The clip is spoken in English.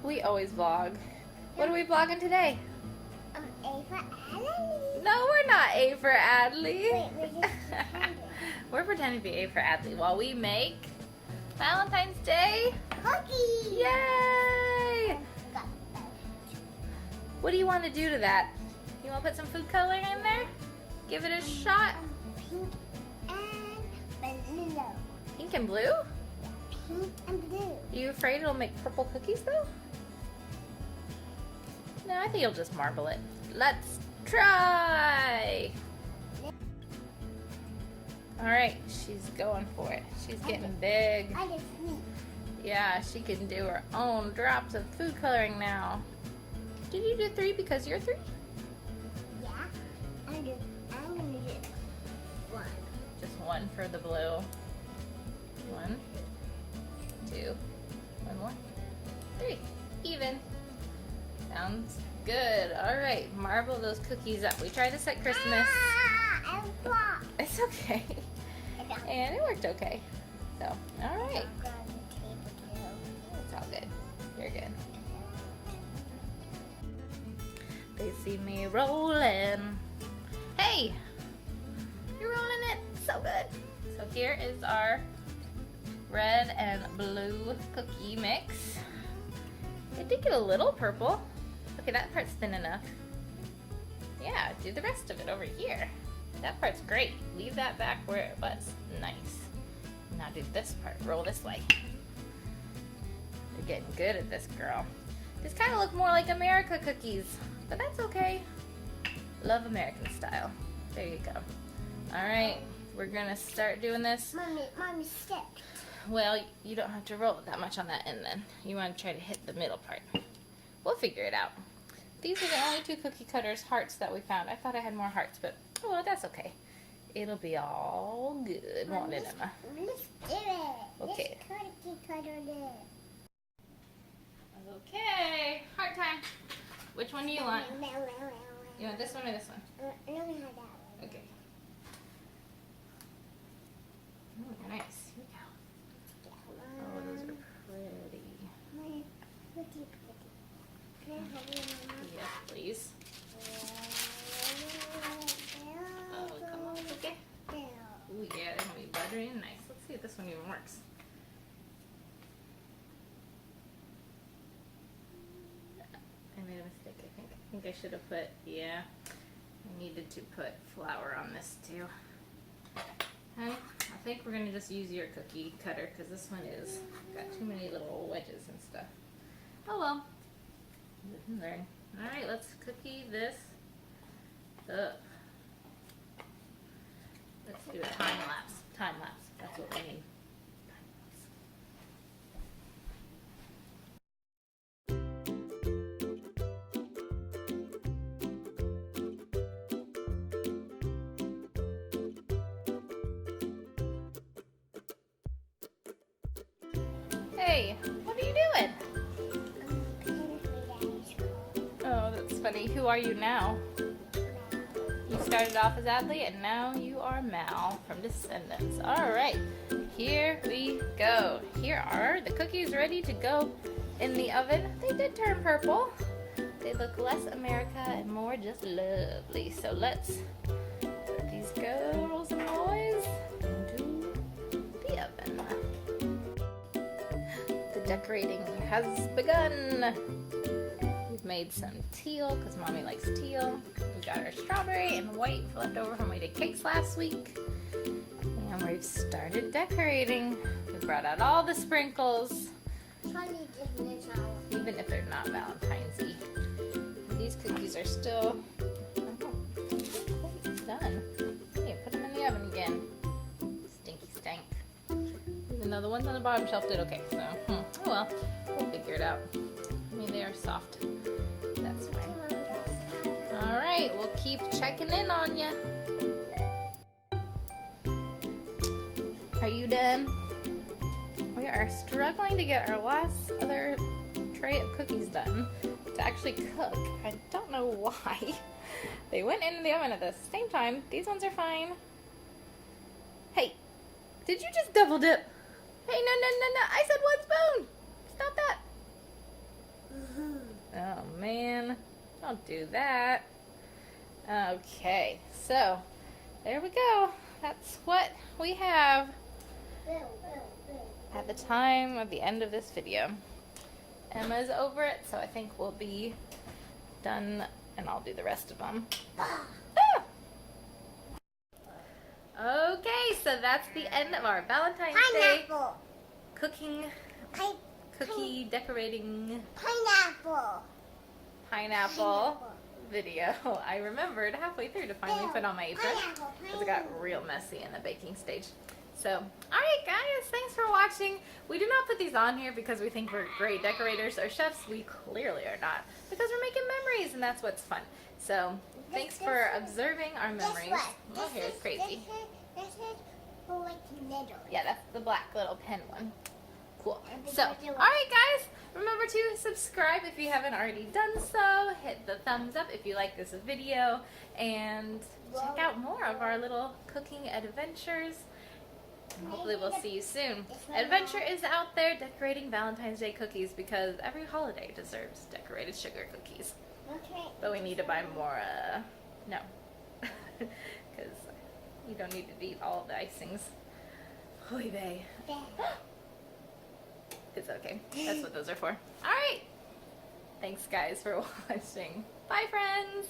We always vlog. What are we vlogging today? A for Adley. No, we're not A for Adley. Wait, we're just pretending. We're pretending to be A for Adley while we make Valentine's Day Cookies. Yay! What do you want to do to that? You want to put some food coloring in there? Give it a shot. Pink and blue. Pink and blue? Pink and blue. Are you afraid it'll make purple cookies though? No, I think you'll just marble it. Let's try! Alright, she's going for it. She's getting big. I just sneak. Yeah, she can do her own drops of food coloring now. Did you do 3 because you're 3? Yeah. I'm gonna do 1. Just 1 for the blue. 1, 2, 1 more. 3. Even. Sounds good. Alright, marble those cookies up. We tried this at Christmas. I blocked. It's okay. And it worked okay. So, alright. It's all good. You're good. They see me rolling. Hey! You're rolling it so good. So here is our red and blue cookie mix. It did get a little purple. Okay, that part's thin enough. Yeah, do the rest of it over here. That part's great. Leave that back where it was. Nice. Now do this part. Roll this way. You're getting good at this, girl. These kind of look more like America cookies, but that's okay. Love American style. There you go. All right, we're gonna start doing this. Mommy, stick. Well, you don't have to roll it that much on that end then. You want to try to hit the middle part. We'll figure it out. These are the only 2 cookie cutters hearts that we found. I thought I had more hearts, but oh, well, that's okay. It'll be all good, won't it, Emma? Let's do it. Okay. Let's cookie cutter it. Okay, heart time. Which one do you want? You want this one or this one? Let me have that one. Okay. Ooh, nice. Here we go. Oh, those are pretty. Pretty. Can I have it in my mouth? Yes, please. Oh, come on. Okay. Ooh, yeah, they're gonna be buttery and nice. Let's see if this one even works. I made a mistake, I think. I think I should have put, yeah, I needed to put flour on this too. Okay, I think we're gonna just use your cookie cutter because this one is got too many little wedges and stuff. Oh well, live and learn. All right, let's cookie this up. Let's do a time lapse. Time lapse. That's what we need. Hey, what are you doing? Oh, that's funny. Who are you now? You started off as Adley and now you are Mal from Descendants. Alright, here we go. Here are the cookies ready to go in the oven. They did turn purple. They look less America and more just lovely. So let's put these girls and boys into the oven. The decorating has begun. We've made some teal because Mommy likes teal. We got our strawberry and white left over from we did cakes last week. And we've started decorating. We brought out all the sprinkles, even if they're not Valentine's-y. These cookies are still done. Hey, put them in the oven again. Stinky stank. Even though the ones on the bottom shelf did okay. So, oh well, we'll figure it out. I mean, they are soft. That's fine. Alright, we'll keep checking in on ya. Are you done? We are struggling to get our last other tray of cookies done to actually cook. I don't know why. They went into the oven at the same time. These ones are fine. Hey, did you just double dip? Hey, no. I said 1 spoon. Stop that. man. Don't do that. Okay, so there we go. That's what we have at the time of the end of this video. Emma's over it, so I think we'll be done, and I'll do the rest of them. Ah! Okay, so that's the end of our Valentine's Day cooking, cookie decorating, pineapple video. I remembered halfway through to finally put on my apron because it got real messy in the baking stage. So, alright guys, thanks for watching. We do not put these on here because we think we're great decorators or chefs. We clearly are not, because we're making memories and that's what's fun. So, thanks for observing our memories. Oh, here it's crazy. This is for like little. Yeah, that's the black little pen one. Cool. So, alright guys, remember to subscribe if you haven't already done so. Hit the thumbs up if you like this video. And check out more of our little cooking adventures. And hopefully we'll see you soon. Adventure is out there decorating Valentine's Day cookies because every holiday deserves decorated sugar cookies. But we need to buy more, no. Because you don't need to eat all of the icings. Oy vey. It's okay. That's what those are for. Alright. Thanks guys for watching. Bye friends.